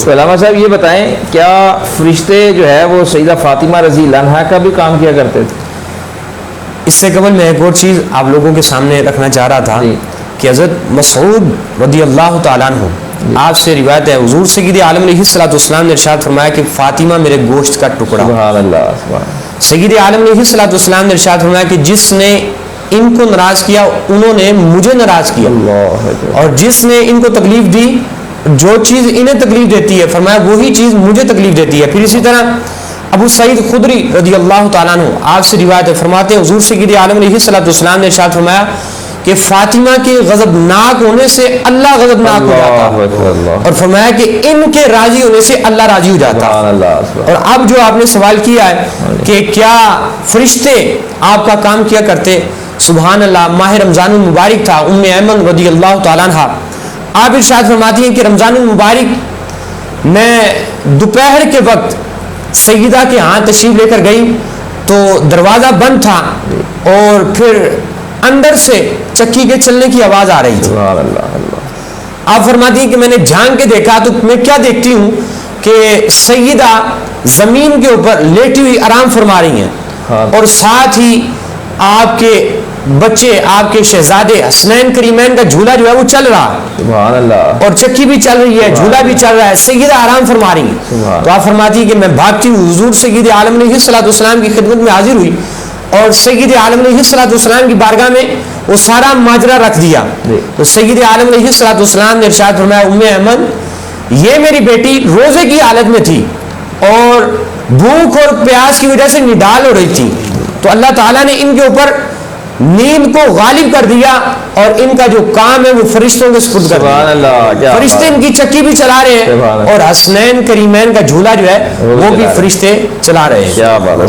تو علامہ صاحب یہ بتائیں کیا فرشتے جو ہے وہ سیدہ فاطمہ رضی اللہ عنہا کا بھی کام کیا کرتے تھے؟ اس سے قبل میں ایک اور چیز آپ لوگوں کے سامنے رکھنا چاہ رہا تھا کہ حضرت مسعود رضی اللہ تعالیٰ عنہ آپ سے روایت ہے حضور سید عالم علیہ الصلوۃ والسلام نے ارشاد فرمایا کہ فاطمہ میرے گوشت کا ٹکڑا. سبحان اللہ سبحان. سید عالم علیہ الصلوۃ والسلام نے ارشاد فرمایا کہ جس نے ان کو ناراض کیا انہوں نے مجھے ناراض کیا, اور جس نے ان کو تکلیف دی جو چیز انہیں تکلیف دیتی ہے فرمایا وہی چیز مجھے تکلیف دیتی ہے. پھر اسی طرح ابو سعید خدری رضی اللہ تعالیٰ عنہ آپ سے روایت ہے فرماتے ہیں حضور سید عالم علیہ الصلوۃ والسلام نے ارشاد فرمایا کہ فاطمہ کے غضبناک ہونے سے اللہ غضبناک ہو جاتا, اور فرمایا کہ ان کے راضی ہونے سے اللہ راضی ہو جاتا. اور اب جو آپ نے سوال کیا ہے کہ کیا فرشتے آپ کا کام کیا کرتے, سبحان اللہ, ماہ رمضان المبارک تھا, ام ایمن رضی اللہ تعالیٰ عنہ آپ ارشاد فرماتی ہیں کہ رمضان المبارک میں دوپہر کے وقت سیدہ کے ہاں تشریف لے کر گئی تو دروازہ بند تھا اور پھر اندر سے چکی کے چلنے کی آواز آ رہی تھی. آپ فرماتی ہیں کہ میں نے جھانک کے دیکھا تو میں کیا دیکھتی ہوں کہ سیدہ زمین کے اوپر لیٹی ہوئی آرام فرما رہی ہیں, اور ساتھ ہی آپ کے بچے آپ کے شہزادے حسنین کریمین کا جھولا جو ہے وہ چل رہا, سبحان اللہ, اور چکی بھی چل رہی ہے, جھولا بھی چل رہا ہے, سیدہ آرام فرما رہی ہیں. تو آپ فرماتی ہے کہ میں بھاگتی ہوئی حضور سید عالم علیہ الصلوۃ والسلام کی خدمت میں حاضر ہوئی اور سید عالم علیہ الصلوۃ والسلام کی بارگاہ میں وہ سارا ماجرا رکھ دیا. تو سید عالم علیہ الصلوۃ والسلام نے ارشاد فرمایا ام ایمن یہ میری بیٹی روزے کی حالت میں تھی اور بھوک اور پیاس کی وجہ سے نڈال ہو رہی تھی, تو اللہ تعالیٰ نے ان کے اوپر نیند کو غالب کر دیا اور ان کا جو کام ہے وہ فرشتوں کے سپرد کر دیا. فرشتے ان کی چکی بھی چلا رہے ہیں اور حسنین کریمین کا جھولا جو ہے وہ بھی فرشتے چلا رہے ہیں.